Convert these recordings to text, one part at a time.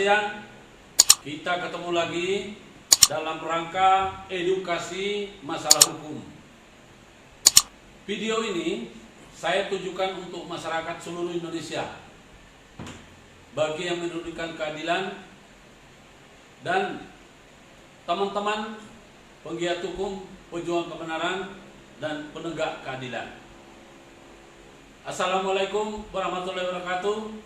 siang. Kita ketemu lagi dalam rangka edukasi masalah hukum. Video ini saya tujukan untuk masyarakat seluruh Indonesia, bagi yang mendudukan keadilan dan teman-teman penggiat hukum, pejuang kebenaran, dan penegak keadilan. Assalamualaikum warahmatullahi wabarakatuh.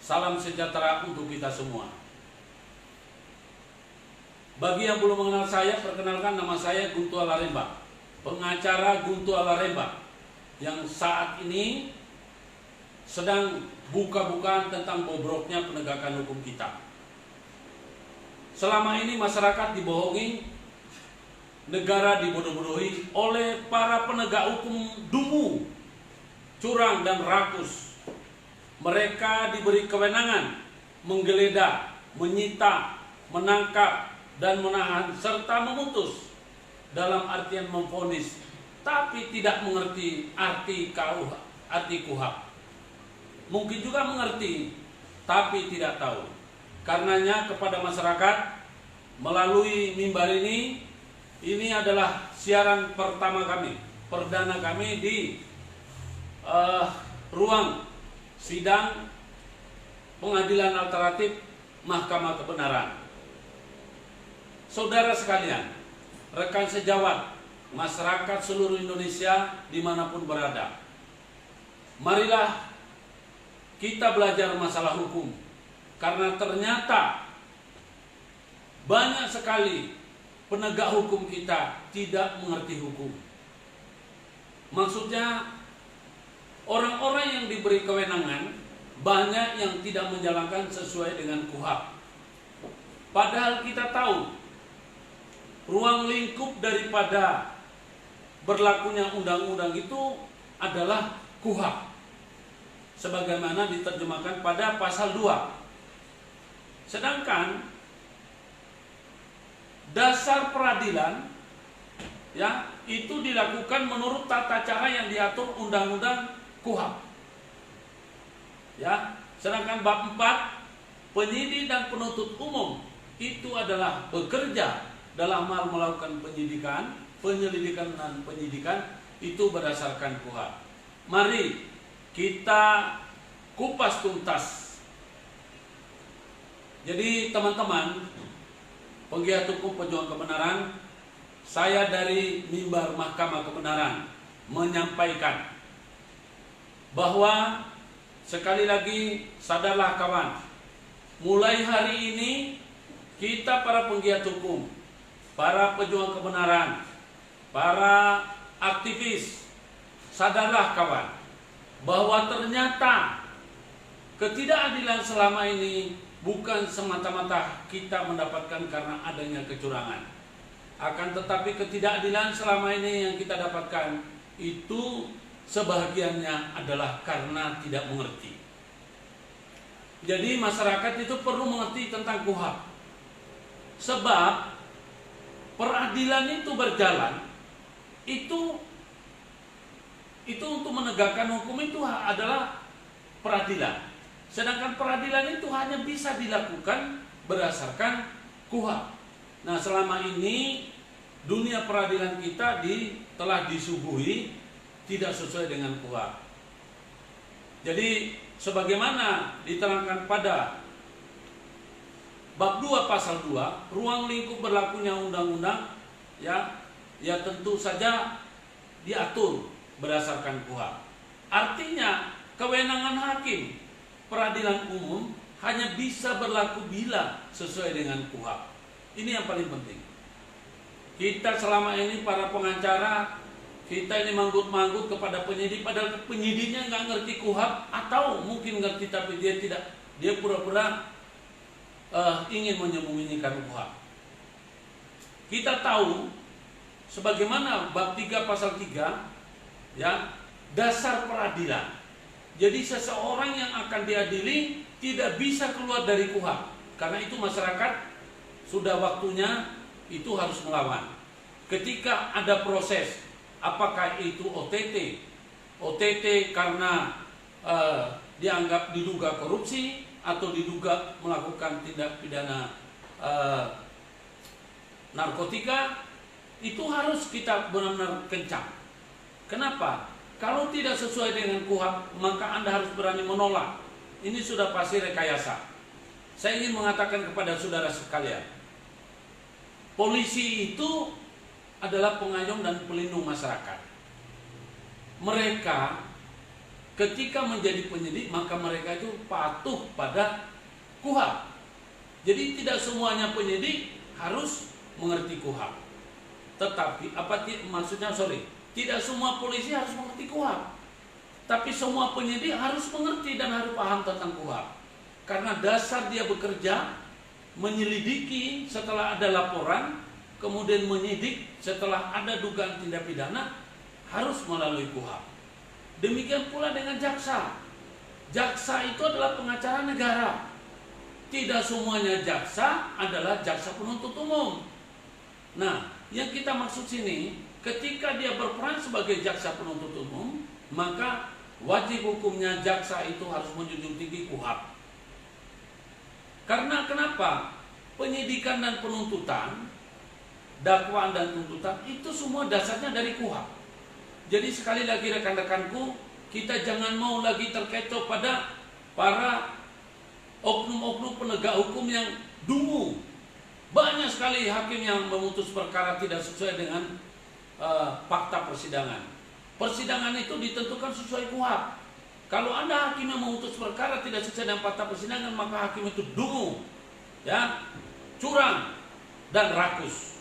Salam sejahtera untuk kita semua. Bagi yang belum mengenal saya, perkenalkan, nama saya Guntu Alaremba, pengacara Guntu Alaremba, yang saat ini sedang buka-bukaan tentang bobroknya penegakan hukum kita. Selama ini masyarakat dibohongi, negara dibodoh-bodohi oleh para penegak hukum dungu, curang dan rakus. Mereka diberi kewenangan menggeledah, menyita, menangkap, dan menahan serta memutus, dalam artian memvonis, tapi tidak mengerti arti KUHP. Mungkin juga mengerti, tapi tidak tahu. Karenanya kepada masyarakat, melalui mimbar ini adalah siaran pertama kami, perdana kami di ruang sidang pengadilan alternatif Mahkamah Kebenaran. Saudara sekalian, rekan sejawat, masyarakat seluruh Indonesia dimanapun berada, marilah kita belajar masalah hukum, karena ternyata banyak sekali penegak hukum kita tidak mengerti hukum. Maksudnya, orang-orang yang diberi kewenangan banyak yang tidak menjalankan sesuai dengan KUHP. Padahal kita tahu ruang lingkup daripada berlakunya undang-undang itu adalah KUHP, sebagaimana diterjemahkan pada pasal 2. Sedangkan dasar peradilan itu dilakukan menurut tata cara yang diatur undang-undang KUHP. Sedangkan bab 4, penyidik dan penuntut umum itu adalah bekerja dalam hal melakukan penyelidikan dan penyidikan itu berdasarkan KUHP. Mari kita kupas tuntas. Jadi teman-teman penggiat hukum, pejuang kebenaran, saya dari mimbar Mahkamah Kebenaran menyampaikan bahwa sekali lagi sadarlah kawan, mulai hari ini kita para penggiat hukum, para pejuang kebenaran, para aktivis, sadarlah kawan, bahwa ternyata ketidakadilan selama ini bukan semata-mata kita mendapatkan karena adanya kecurangan. Akan tetapi ketidakadilan selama ini yang kita dapatkan itu sebahagiannya adalah karena tidak mengerti. Jadi masyarakat itu perlu mengerti tentang KUHP. Sebab peradilan itu berjalan, itu untuk menegakkan hukum itu adalah peradilan. Sedangkan peradilan itu hanya bisa dilakukan berdasarkan KUHP. Nah, selama ini dunia peradilan kita telah disuguhi tidak sesuai dengan KUHP. Jadi sebagaimana diterangkan pada bab 2 pasal 2, ruang lingkup berlakunya undang-undang ya tentu saja diatur berdasarkan KUHP. Artinya kewenangan hakim peradilan umum hanya bisa berlaku bila sesuai dengan KUHP. Ini yang paling penting. Kita selama ini para pengacara, kita ini manggut-manggut kepada penyidik, padahal penyidiknya nggak ngerti KUHP, atau mungkin ngerti tapi dia pura-pura ingin menyembunyikan KUHP. Kita tahu sebagaimana bab 3 pasal 3 dasar peradilan. Jadi seseorang yang akan diadili tidak bisa keluar dari KUHP. Karena itu masyarakat sudah waktunya itu harus melawan. Ketika ada proses, apakah itu OTT karena dianggap diduga korupsi, atau diduga melakukan tindak pidana narkotika, itu harus kita benar-benar kencang. Kenapa? Kalau tidak sesuai dengan KUHP, maka Anda harus berani menolak. Ini sudah pasti rekayasa. Saya ingin mengatakan kepada saudara sekalian, polisi itu adalah pengayom dan pelindung masyarakat. Mereka ketika menjadi penyidik, maka mereka itu patuh pada KUHP. Jadi tidak semuanya penyidik harus mengerti KUHP. Tetapi tidak semua polisi harus mengerti KUHP. Tapi semua penyidik harus mengerti dan harus paham tentang KUHP. Karena dasar dia bekerja, menyelidiki setelah ada laporan, kemudian menyidik setelah ada dugaan tindak pidana, harus melalui KUHP. Demikian pula dengan jaksa. Jaksa itu adalah pengacara negara. Tidak semuanya jaksa adalah jaksa penuntut umum. Nah, yang kita maksud sini, ketika dia berperan sebagai jaksa penuntut umum, maka wajib hukumnya jaksa itu harus menjunjung tinggi KUHP. Karena kenapa? Penyidikan dan penuntutan, dakwaan dan tuntutan itu semua dasarnya dari KUHP. Jadi sekali lagi rekan-rekanku, kita jangan mau lagi terkecoh pada para oknum-oknum penegak hukum yang dungu. Banyak sekali hakim yang memutus perkara tidak sesuai dengan fakta persidangan. Persidangan itu ditentukan sesuai KUHP. Kalau Anda hakim yang memutus perkara tidak sesuai dengan fakta persidangan, maka hakim itu dungu, ya, curang dan rakus.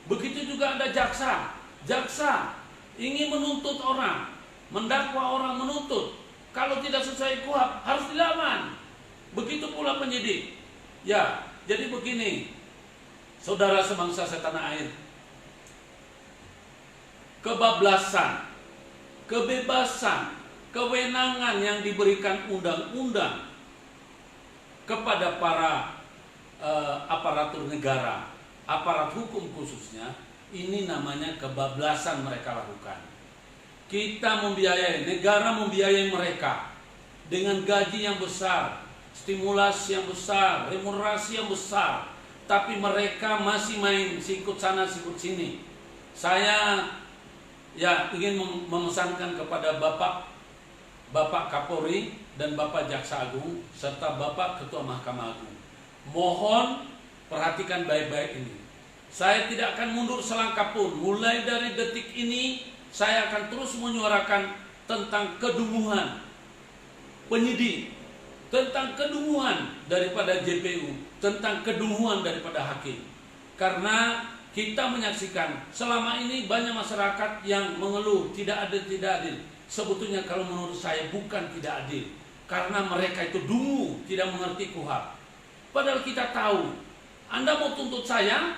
Begitu juga ada jaksa. Jaksa ingin menuntut orang, mendakwa orang, menuntut. Kalau tidak sesuai KUHP harus dilawan. Begitu pula penyidik. Ya, jadi begini, saudara sebangsa setanah air. Kebablasan, kebebasan, kewenangan yang diberikan undang-undang kepada para aparatur negara, aparat hukum khususnya, ini namanya kebablasan mereka lakukan. Kita membiayai, negara membiayai mereka dengan gaji yang besar, stimulasi yang besar, remunerasi yang besar, tapi mereka masih main sikut sana sikut sini. Saya ingin memesankan kepada Bapak Kapolri dan Bapak Jaksa Agung serta Bapak Ketua Mahkamah Agung, mohon perhatikan baik-baik ini. Saya tidak akan mundur selangkah pun. Mulai dari detik ini saya akan terus menyuarakan tentang kedunguan penyidik, tentang kedunguan daripada JPU, tentang kedunguan daripada hakim. Karena kita menyaksikan selama ini banyak masyarakat yang mengeluh tidak adil. Sebetulnya kalau menurut saya bukan tidak adil, karena mereka itu dungu, tidak mengerti KUHP. Padahal kita tahu, Anda mau tuntut saya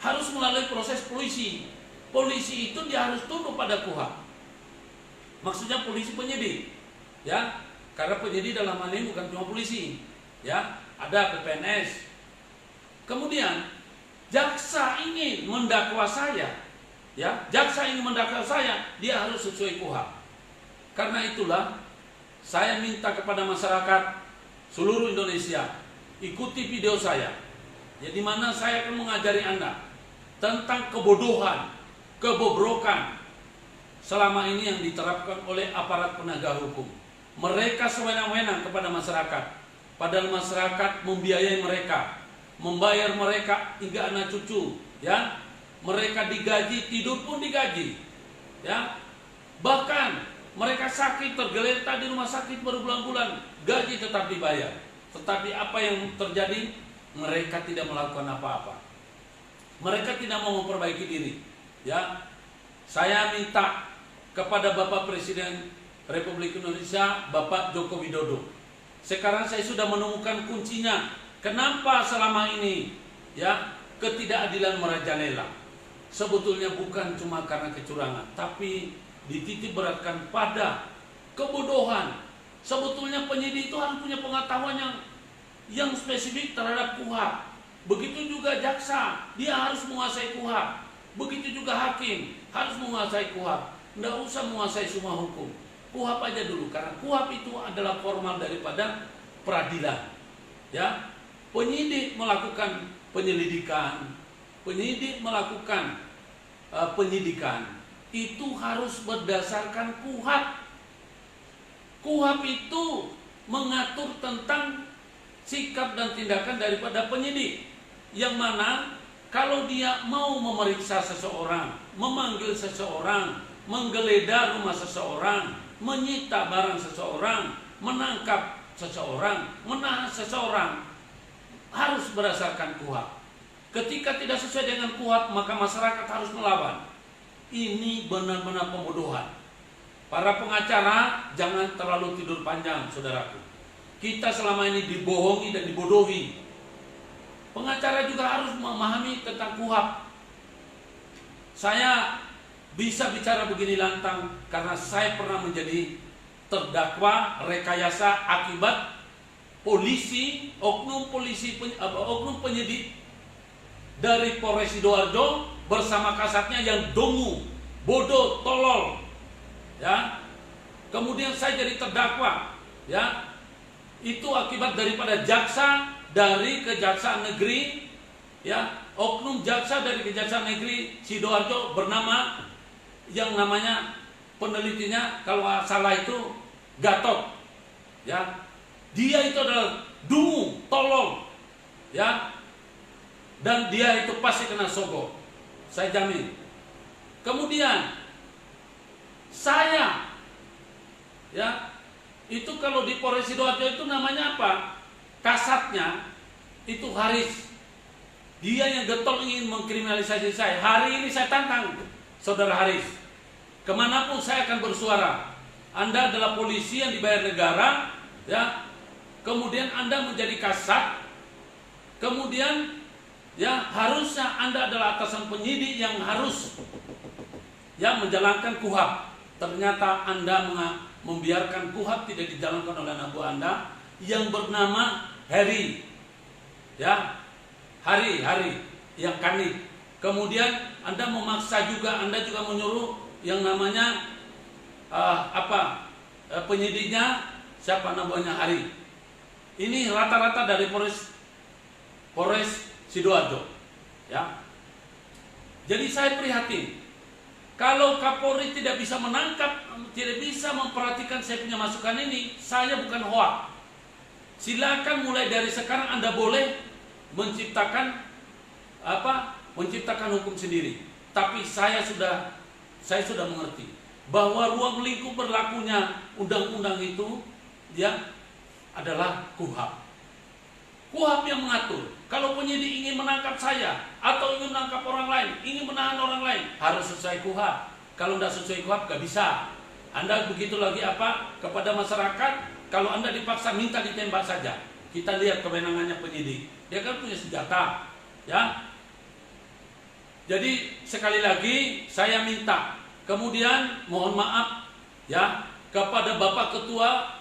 harus melalui proses polisi. Polisi itu dia harus tunduk pada KUHP. Maksudnya polisi penyidik, ya, karena penyidik dalam hal ini bukan cuma polisi, ya, ada PPNS. Kemudian jaksa ingin mendakwa saya, ya, jaksa ingin mendakwa saya, dia harus sesuai KUHP. Karena itulah saya minta kepada masyarakat seluruh Indonesia, ikuti video saya, ya, di mana saya akan mengajari Anda tentang kebodohan, kebobrokan selama ini yang diterapkan oleh aparat penegak hukum. Mereka sewenang-wenang kepada masyarakat, padahal masyarakat membiayai mereka, membayar mereka hingga anak cucu, ya. Mereka digaji, tidur pun digaji, ya. Bahkan mereka sakit, tergeletak di rumah sakit berbulan-bulan, gaji tetap dibayar. Tetapi apa yang terjadi? Mereka tidak melakukan apa-apa. Mereka tidak mau memperbaiki diri, ya. Saya minta kepada Bapak Presiden Republik Indonesia, Bapak Joko Widodo. Sekarang saya sudah menemukan kuncinya. Kenapa selama ini, ya, ketidakadilan merajalela? Sebetulnya bukan cuma karena kecurangan, tapi dititik beratkan pada kebodohan. Sebetulnya penyidik itu harus punya pengetahuan yang spesifik terhadap KUHP. Begitu juga jaksa, dia harus menguasai KUHP. Begitu juga hakim, harus menguasai KUHP. Tidak usah menguasai semua hukum, KUHP aja dulu, karena KUHP itu adalah formal daripada peradilan. Ya, penyidik melakukan penyelidikan, penyidik melakukan penyidikan, itu harus berdasarkan KUHP. KUHP itu mengatur tentang sikap dan tindakan daripada penyidik, yang mana kalau dia mau memeriksa seseorang, memanggil seseorang, menggeledah rumah seseorang, menyita barang seseorang, menangkap seseorang, menahan seseorang, harus berdasarkan KUHP. Ketika tidak sesuai dengan KUHP, maka masyarakat harus melawan. Ini benar-benar pembodohan. Para pengacara jangan terlalu tidur panjang, saudaraku. Kita selama ini dibohongi dan dibodohi. Pengacara juga harus memahami tentang KUHP. Saya bisa bicara begini lantang karena saya pernah menjadi terdakwa rekayasa akibat oknum penyidik dari Polres Sidoarjo bersama kasatnya yang dongu, bodoh, tolol. Ya. Kemudian saya jadi terdakwa, ya. Itu akibat daripada jaksa dari Kejaksaan Negeri, ya, oknum jaksa dari Kejaksaan Negeri Sidoarjo bernama, yang namanya penelitinya kalau salah itu Gatot, ya. Dia itu adalah dungu, tolol, ya. Dan dia itu pasti kena sogok, saya jamin. Kemudian saya, ya, itu kalau di Polres Sidoarjo itu namanya apa? Kasatnya itu Haris. Dia yang getol ingin mengkriminalisasi saya. Hari ini saya tantang saudara Haris, kemanapun saya akan bersuara. Anda adalah polisi yang dibayar negara, ya. Kemudian Anda menjadi kasat. Kemudian, ya, harusnya Anda adalah atasan penyidik yang harus, ya, menjalankan KUHP. Ternyata Anda membiarkan KUHP tidak dijalankan oleh anak buah Anda yang bernama Harry, ya, Hari yang Kanit. Kemudian Anda memaksa juga, Anda juga menyuruh yang namanya penyidiknya siapa namanya Hari. Ini rata-rata dari Polres Sidoarjo, ya. Jadi saya prihatin kalau Kapolri tidak bisa menangkap, tidak bisa memperhatikan saya punya masukan ini. Saya bukan hoak. Silakan mulai dari sekarang Anda boleh menciptakan hukum sendiri. Tapi saya sudah mengerti bahwa ruang lingkup berlakunya undang-undang itu, ya, adalah KUHP. KUHP yang mengatur. Kalau penyidik ingin menangkap saya atau ingin menangkap orang lain, ingin menahan orang lain, harus sesuai KUHP. Kalau tidak sesuai KUHP, gak bisa. Anda begitu lagi kepada masyarakat, kalau Anda dipaksa minta ditembak saja. Kita lihat kewenangannya penyidik. Dia kan punya senjata, ya. Jadi sekali lagi saya minta, kemudian mohon maaf, ya, kepada Bapak Ketua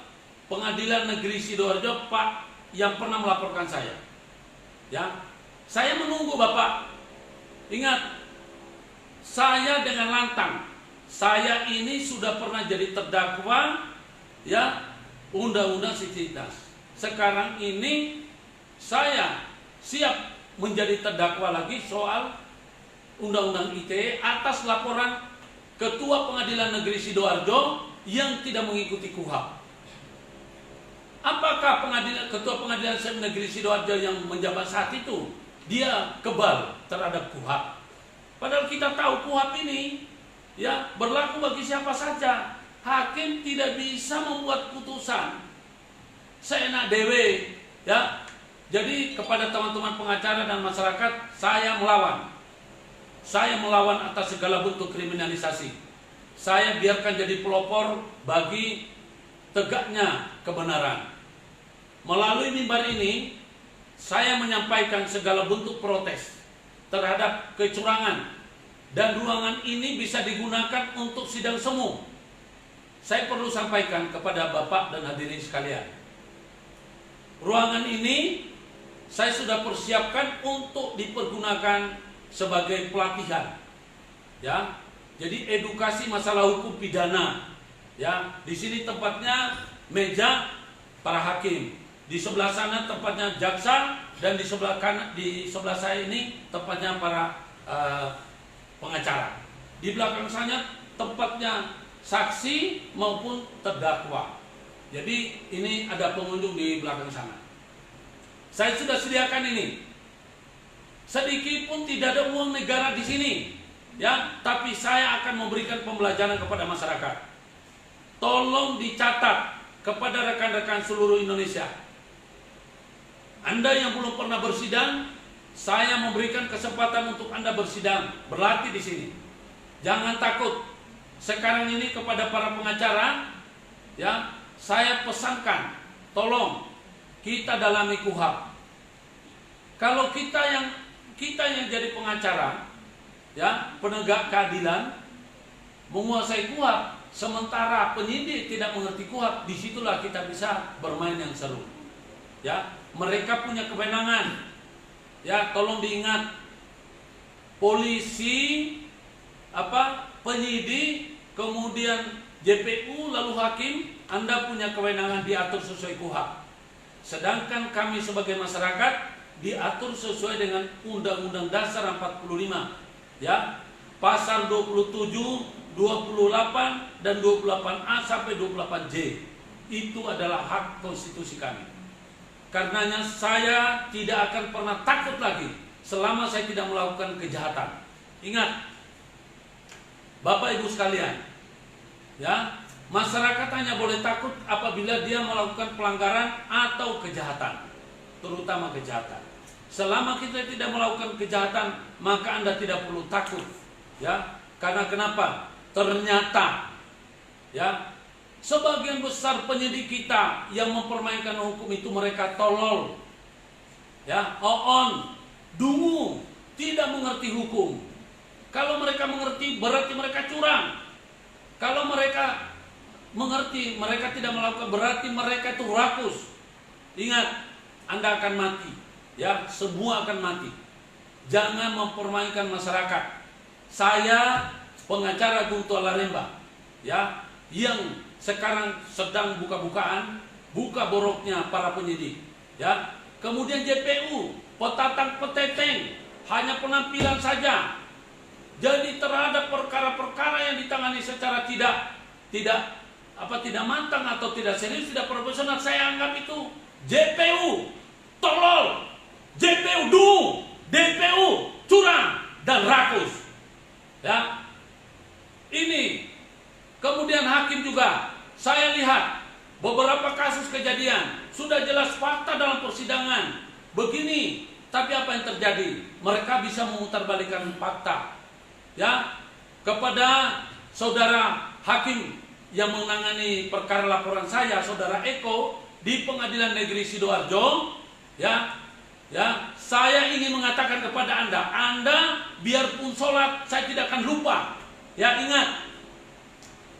Pengadilan Negeri Sidoarjo, Pak, yang pernah melaporkan saya, ya. Saya menunggu Bapak. Ingat, saya dengan lantang, saya ini sudah pernah jadi terdakwa, ya, undang-undang sivitas. Sekarang ini saya siap menjadi terdakwa lagi soal undang-undang ITE atas laporan Ketua Pengadilan Negeri Sidoarjo yang tidak mengikuti KUHP. Apakah Ketua Pengadilan Negeri Sidoarjo yang menjabat saat itu dia kebal terhadap KUHP? Padahal kita tahu KUHP ini, ya, berlaku bagi siapa saja. Hakim tidak bisa membuat putusan seenak dewe, ya. Jadi kepada teman-teman pengacara dan masyarakat, saya melawan. Saya melawan atas segala bentuk kriminalisasi. Saya biarkan jadi pelopor bagi tegaknya kebenaran. Melalui mimbar ini, saya menyampaikan segala bentuk protes terhadap kecurangan, dan ruangan ini bisa digunakan untuk sidang semu. Saya perlu sampaikan kepada Bapak dan hadirin sekalian, ruangan ini saya sudah persiapkan untuk dipergunakan sebagai pelatihan, ya. Jadi edukasi masalah hukum pidana, ya. Di sini tempatnya meja para hakim. Di sebelah sana tempatnya jaksa, dan di sebelah kanan, di sebelah saya ini tempatnya para pengacara. Di belakang sana tempatnya saksi maupun terdakwa. Jadi ini ada pengunjung di belakang sana. Saya sudah sediakan ini. Sedikit pun tidak ada uang negara di sini, ya. Tapi saya akan memberikan pembelajaran kepada masyarakat. Tolong dicatat kepada rekan-rekan seluruh Indonesia. Anda yang belum pernah bersidang, saya memberikan kesempatan untuk Anda bersidang, berlatih di sini. Jangan takut. Sekarang ini kepada para pengacara, ya, saya pesankan, tolong kita dalami KUHP. Kalau kita yang jadi pengacara, ya, penegak keadilan, menguasai KUHP, sementara penyidik tidak mengerti KUHP, disitulah kita bisa bermain yang seru. Ya, mereka punya kewenangan. Ya, tolong diingat, polisi, penyidik, kemudian JPU, lalu hakim, Anda punya kewenangan diatur sesuai KUHP. Sedangkan kami sebagai masyarakat diatur sesuai dengan Undang-Undang Dasar 45, ya, pasal 27, 28 dan 28A sampai 28J. Itu adalah hak konstitusi kami. Karenanya saya tidak akan pernah takut lagi selama saya tidak melakukan kejahatan. Ingat, Bapak Ibu sekalian, ya, masyarakat hanya boleh takut apabila dia melakukan pelanggaran atau kejahatan, terutama kejahatan. Selama kita tidak melakukan kejahatan, maka Anda tidak perlu takut, ya. Karena kenapa? Ternyata, ya, sebagian besar penyidik kita yang mempermainkan hukum itu mereka tolol, ya, oon, dungu, tidak mengerti hukum. Kalau mereka mengerti, berarti mereka curang. Kalau mereka mengerti, mereka tidak melakukan, berarti mereka itu rakus. Ingat, Anda akan mati, ya, semua akan mati. Jangan mempermainkan masyarakat. Saya pengacara Guntur Laremba, ya, yang sekarang sedang buka-bukaan, buka boroknya para penyidik, ya. Kemudian JPU, petatang peteteng, hanya penampilan saja. Jadi terhadap perkara-perkara yang ditangani secara tidak matang atau tidak serius, tidak profesional, saya anggap itu JPU tolol, JPU dungu, DPU curang dan rakus. Ya, ini kemudian hakim juga. Saya lihat beberapa kasus kejadian sudah jelas fakta dalam persidangan begini, tapi apa yang terjadi? Mereka bisa memutarbalikkan fakta. Ya, kepada saudara hakim yang menangani perkara laporan saya, saudara Eko di Pengadilan Negeri Sidoarjo, ya, saya ingin mengatakan kepada Anda biarpun sholat saya tidak akan lupa. Ya, ingat,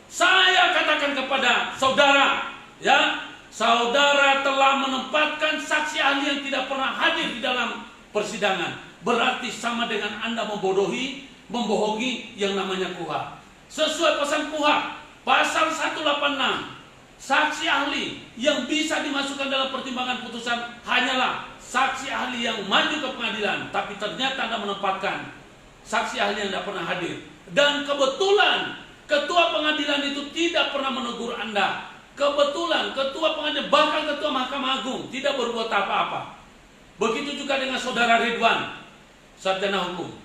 saya katakan kepada saudara, ya, saudara telah menempatkan saksi ahli yang tidak pernah hadir di dalam persidangan. Berarti sama dengan Anda membohongi yang namanya KUHP. Sesuai pesan KUHP, pasal 186, saksi ahli yang bisa dimasukkan dalam pertimbangan putusan hanyalah saksi ahli yang maju ke pengadilan. Tapi ternyata Anda menempatkan saksi ahli yang tidak pernah hadir. Dan kebetulan ketua pengadilan itu tidak pernah menegur Anda. Kebetulan ketua pengadilan, bahkan ketua Mahkamah Agung tidak berbuat apa-apa. Begitu juga dengan saudara Ridwan, sarjana hukum.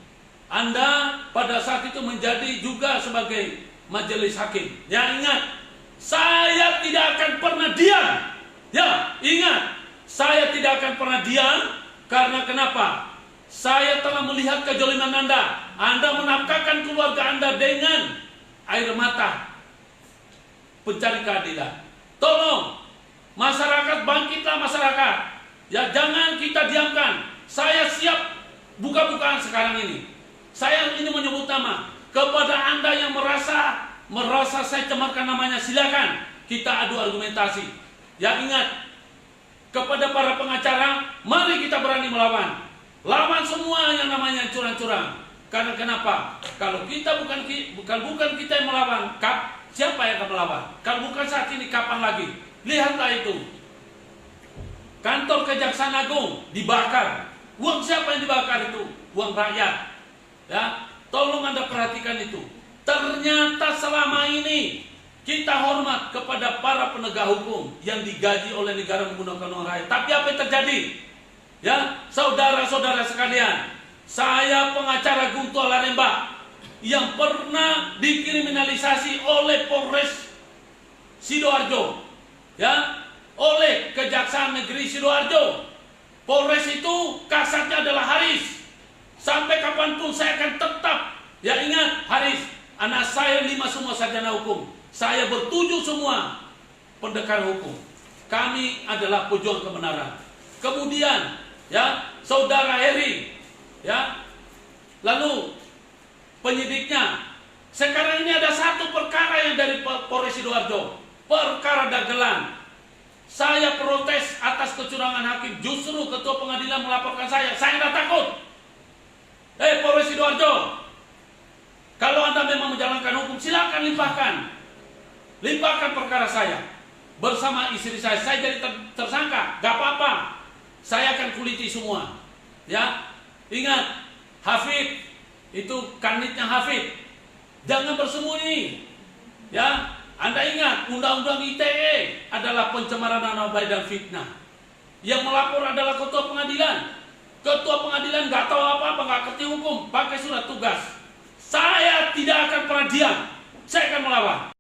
Anda pada saat itu menjadi juga sebagai majelis hakim. Ya, ingat, saya tidak akan pernah diam. Ya, ingat, saya tidak akan pernah diam. Karena kenapa? Saya telah melihat kezaliman Anda. Anda menafkahkan keluarga Anda dengan air mata pencari keadilan. Tolong, masyarakat, bangkitlah masyarakat. Ya, jangan kita diamkan. Saya siap buka-bukaan sekarang ini. Saya ini menyebut nama kepada Anda yang merasa saya cemarkan namanya, silakan kita adu argumentasi. Ya, ingat, kepada para pengacara, mari kita berani melawan. Lawan semua yang namanya curang-curang. Karena kenapa? Kalau kita bukan kita yang melawan, siapa yang akan melawan? Kalau bukan saat ini, kapan lagi? Lihatlah itu. Kantor Kejaksaan Agung dibakar. Uang siapa yang dibakar itu? Uang rakyat. Ya, tolong Anda perhatikan itu. Ternyata selama ini kita hormat kepada para penegak hukum yang digaji oleh negara menggunakan uang rakyat. Tapi apa yang terjadi? Ya, saudara-saudara sekalian, saya pengacara Guntur Laremba yang pernah dikriminalisasi oleh Polres Sidoarjo, ya, oleh Kejaksaan Negeri Sidoarjo. Polres itu kasatnya adalah Haris. Sampai kapanpun saya akan tetap, ya ingat Haris, anak saya 5 semua sarjana hukum. Saya bertujuh semua pendekar hukum. Kami adalah pejuang kebenaran. Kemudian, ya, saudara Heri, ya, lalu penyidiknya. Sekarang ini ada satu perkara yang dari Polres Sidoarjo, perkara dagelan. Saya protes atas kecurangan hakim. Justru ketua pengadilan melaporkan saya. Saya tidak takut. Polres Sidoarjo, kalau Anda memang menjalankan hukum, silakan limpahkan. Limpahkan perkara saya bersama istri saya. Saya jadi tersangka, gak apa-apa. Saya akan kuliti semua. Ya, ingat, Hafid itu kanitnya Hafid. Jangan bersembunyi. Ya, Anda ingat, Undang-Undang ITE adalah pencemaran nama baik dan fitnah. Yang melapor adalah ketua pengadilan. Ketua pengadilan nggak tahu apa-apa, nggak ngerti hukum, pakai surat tugas. Saya tidak akan pernah diam. Saya akan melawan.